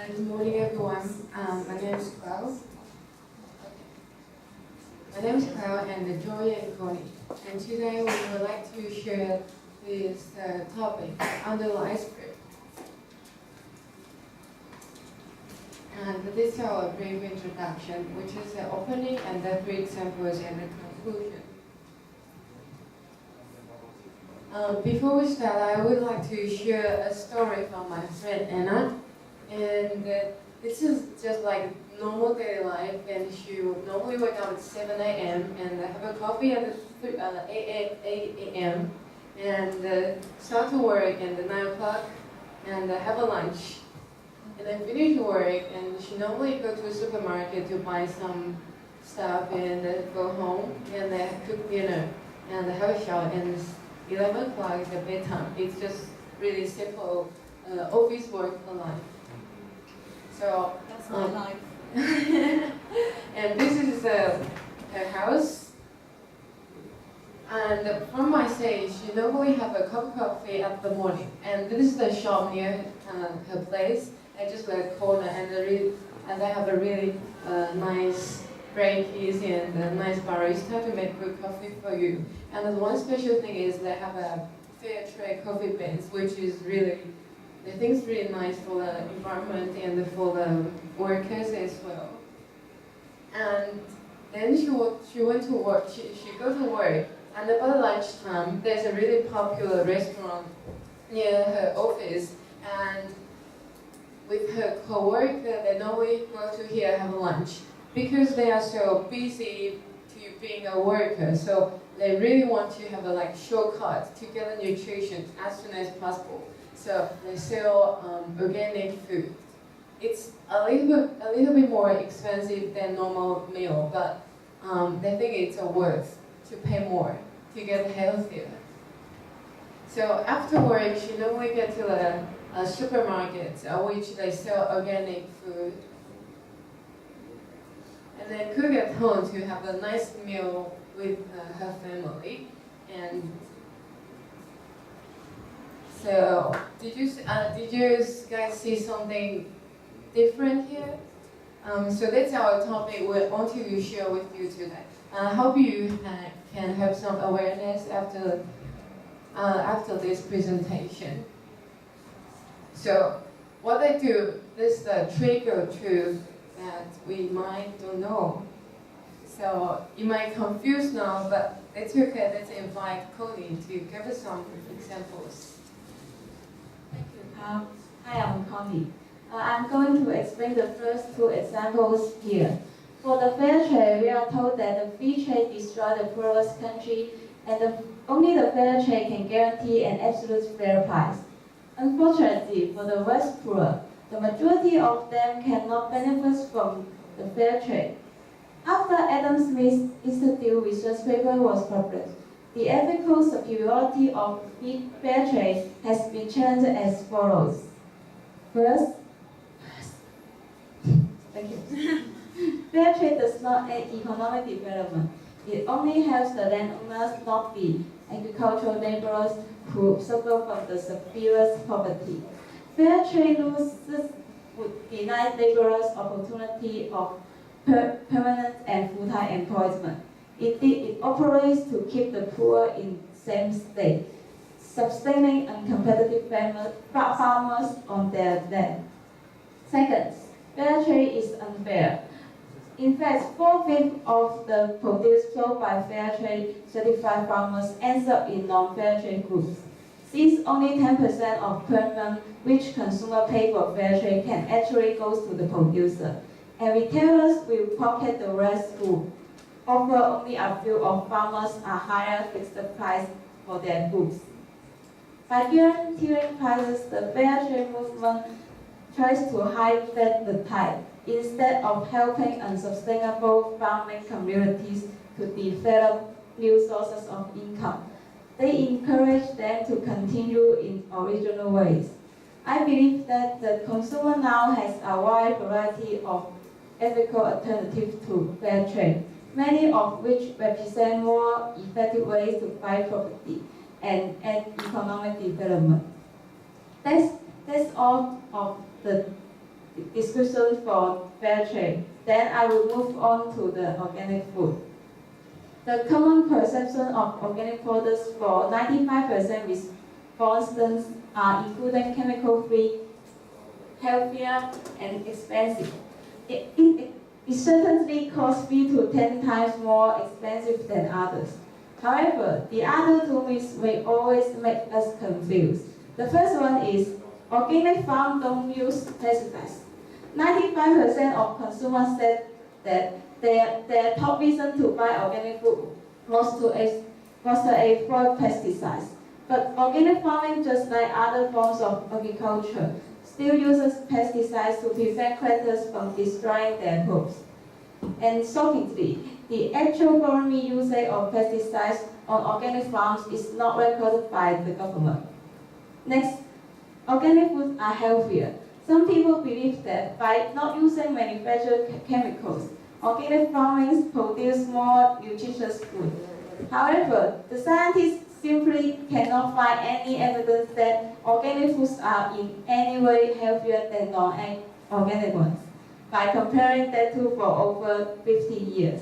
Good morning, everyone. My name is Clau. My name is Clau and Joy and Connie. And today we would like to share this topic under the iceberg. And this is our brief introduction, which is the opening and the three examples and the conclusion. Before we start, I would like to share a story from my friend Anna. And this is just like normal daily life, and she would normally wake up at 7 a.m. and have a coffee at 8 a.m. and start to work at 9 o'clock and have a lunch. And then finish work, and she normally go to the supermarket to buy some stuff and go home and cook dinner and have a shower, and 11 o'clock is the bedtime. It's just really simple office work life. So that's my life. And this is her house. And from my stage, she normally have a cup of coffee at the morning. And this is the shop near her place. And just like a corner, and they have a really nice breakies and a nice barista to make good coffee for you. And the one special thing is they have a fair trade coffee beans, which is really, I think it's really nice for the environment and for the workers as well. And then she went to work. She go to work, and about lunchtime, there's a really popular restaurant near her office, and with her co-worker, they normally go to here have lunch because they are so busy to being a worker. So they really want to have a shortcut to get the nutrition as soon as possible. So they sell organic food. It's a little bit more expensive than normal meal, but they think it's worth to pay more to get healthier. So after work, she normally get to a supermarket which they sell organic food, and then cook at home to have a nice meal with her family. And so, did you guys see something different here? So that's our topic we want to share with you today. I hope you can have some awareness after this presentation. So, what I do is the trigger truth that we might don't know. So you might confuse now, but it's okay. Let's invite Connie to give us some examples. Thank you. Hi, I'm Connie. I'm going to explain the first two examples here. For the fair trade, we are told that the free trade destroys the poorest country, and only the fair trade can guarantee an absolute fair price. Unfortunately, for the West poor, the majority of them cannot benefit from the fair trade. After Adam Smith's Institute research paper was published, the ethical superiority of fair trade has been challenged as follows. First, thank you. Fair trade does not aid economic development. It only helps the landowners, not the agricultural laborers who suffer from the severest poverty. Fair trade rules would deny laborers opportunity of permanent and full-time employment. Indeed, it operates to keep the poor in same state, sustaining uncompetitive farmers on their land. Second, fair trade is unfair. In fact, 4/5 of the produce sold by fair trade certified farmers ends up in non-fair trade goods. Since only 10% of premium which consumers pay for fair trade can actually go to the producer, and retailers will pocket the rest who offer only a few of farmers a higher fixed price for their goods. By guaranteeing prices, the fair trade movement tries to hide the tide instead of helping unsustainable farming communities to develop new sources of income. They encourage them to continue in original ways. I believe that the consumer now has a wide variety of ethical alternatives to fair trade, many of which represent more effective ways to fight poverty and economic development. That's all of the discussion for fair trade. Then I will move on to the organic food. The common perception of organic products for 95% respondents are including chemical-free, healthier, and expensive. It certainly costs 3 to 10 times more expensive than others. However, the other two myths may always make us confused. The first one is organic farms don't use pesticides. 95% of consumers said that their top reason to buy organic food was to avoid pesticides. But organic farming, just like other forms of agriculture, still uses pesticides to prevent predators from destroying their crops. And shockingly, the actual volume usage of pesticides on organic farms is not recorded by the government. Next, organic foods are healthier. Some people believe that by not using manufactured chemicals, organic farming produce more nutritious food. However, the scientists simply cannot find any evidence that organic foods are in any way healthier than non-organic ones, by comparing the two for over 50 years.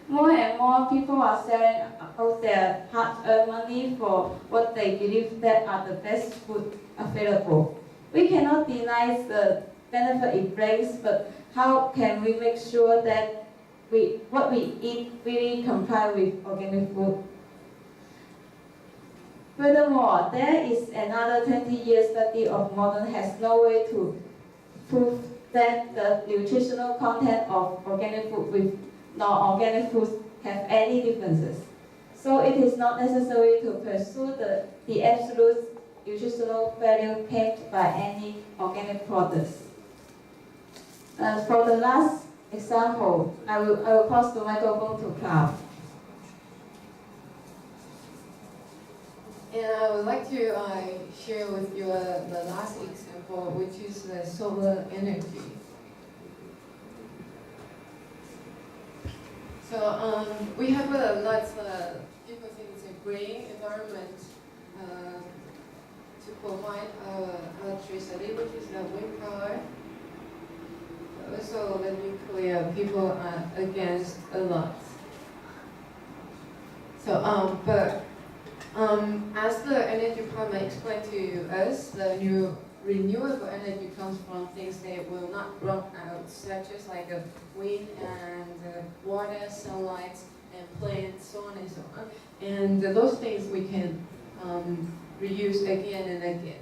More and more people are selling out their hard-earned money for what they believe that are the best food available. We cannot deny the benefit it brings, but how can we make sure that what we eat really comply with organic food? Furthermore, there is another 20-year study of modern has no way to prove that the nutritional content of organic food with non-organic foods have any differences. So it is not necessary to pursue the absolute nutritional value claimed by any organic products. For the last example, I will pass the microphone to Cloud. And I would like to share with you the last example, which is the solar energy. So we have a lot of people think it's a green environment to provide electricity, which is the wind power. Also, the nuclear people are against a lot. So, as the energy department explained to us, the new renewable energy comes from things that will not run out, such as like wind and water, sunlight, and plants, so on and so on. And those things we can reuse again and again.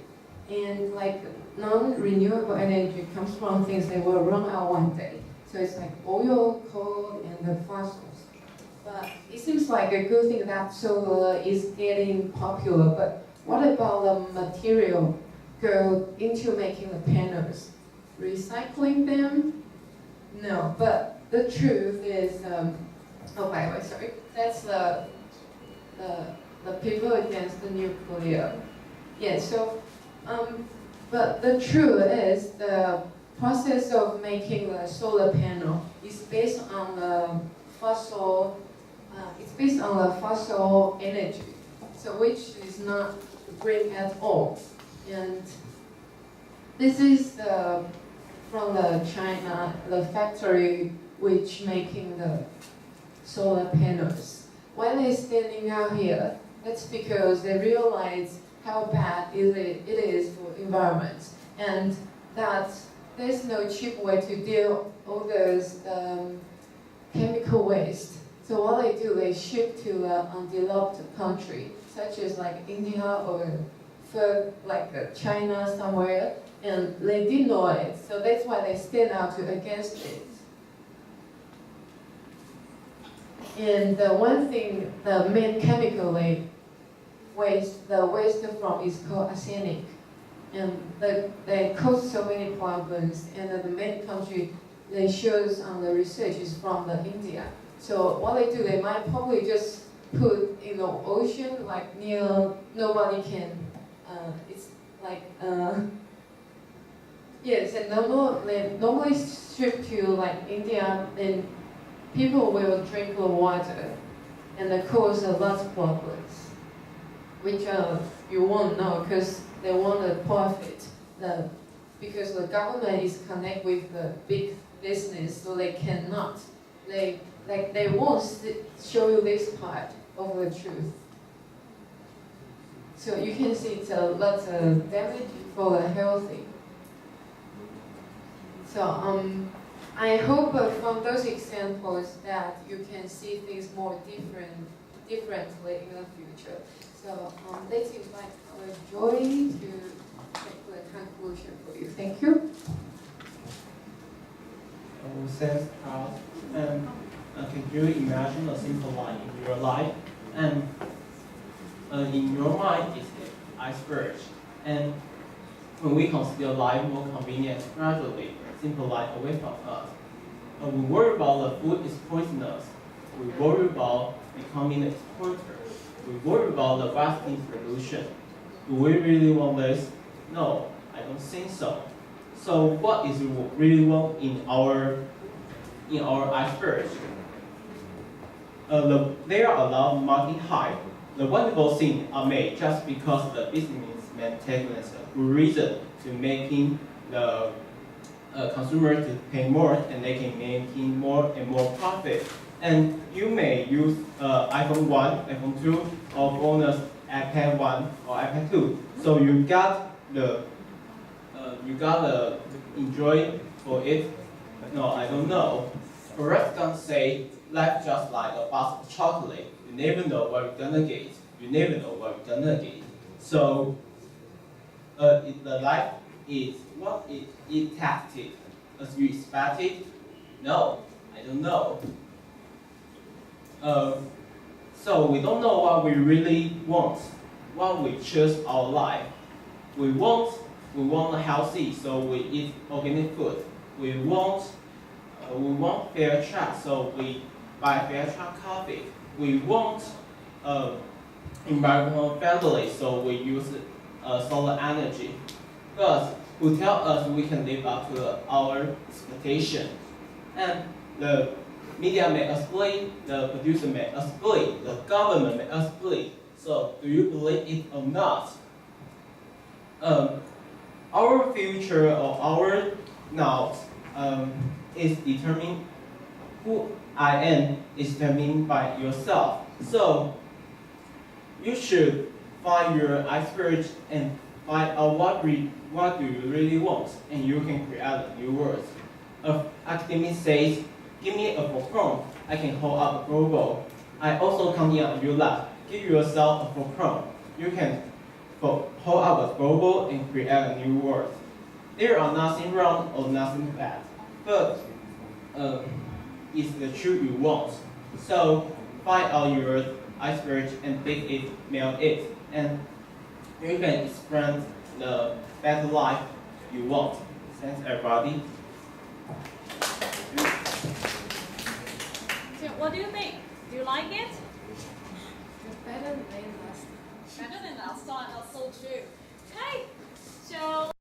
And like non-renewable energy comes from things that will run out one day. So it's like oil, coal, and the fossils. But it seems like a good thing that solar is getting popular, but what about the material go into making the panels? Recycling them? No, but the truth is, sorry, that's the people against the nuclear. Yeah, so, but the truth is the process of making the solar panel is based on the fossil energy, so which is not green at all. And this is from the China, the factory which making the solar panels. Why they're standing out here? That's because they realize how bad it is for environment, and that there's no cheap way to deal all those chemical waste. So what they do, they ship to undeveloped country, such as like India or China somewhere, and they didn't know it. So that's why they stand out against it. And the one thing, the main chemical the waste from is called arsenic, and they cause so many problems. And the main country they shows on the research is from the India. So what they do, they might probably just put in the ocean, like near nobody can. It's like yes, and they normally ship to like India, and people will drink the water, and they cause a lot of problems, which you won't know because they want to profit because the government is connect with the big business, so they cannot, they won't show you this part of the truth. So you can see it's a lot of damage for the healthy. So I hope from those examples that you can see things more differently in the future. So let's invite our Joy to make the conclusion for you. Thank you. Thanks, Carl. Can you imagine a simple line in your life? And in your mind is the iceberg. And when we consider life more convenient, gradually simple life away from us. We worry about the food is poisonous. We worry about becoming an exporter. We worry about the vast pollution. Do we really want this? No, I don't think so. So what is really wrong in our iceberg? There are a lot of marketing hype. The wonderful things are made just because the businessmen take a good reason to making the consumer to pay more, and they can making more and more profit. And you may use iPhone 1, iPhone 2, or bonus iPad 1 or iPad 2. So you got the enjoy for it. No, I don't know. A restaurant say life just like a box of chocolate. You never know what you're gonna get. You never know what you're gonna get. So the life is what it tasted as you expected. No, I don't know. So we don't know what we really want, what we choose our life. We want healthy, so we eat organic food. We want fair trade, so we buy fair trade coffee. We want environmental friendly, so we use solar energy. But who tell us we can live up to our expectation? And the media may explain, the producer may explain, the government may explain. So do you believe it or not? Our future or our now is determined. Who I am is determined by yourself. So you should find your iceberg and find out what do you really want, and you can create a new world. Academic says, give me a fulcrum, I can hold up a global. I also counting on your lab. Give yourself a fulcrum. You can hold up a global and create a new world. There are nothing wrong or nothing bad, but it's the truth you want. So find out your iceberg and pick it, melt it, and you can experience the better life you want. Thanks, everybody. So what do you think? Do you like it? It's better than last time. Better than last time, that's so true. Okay, so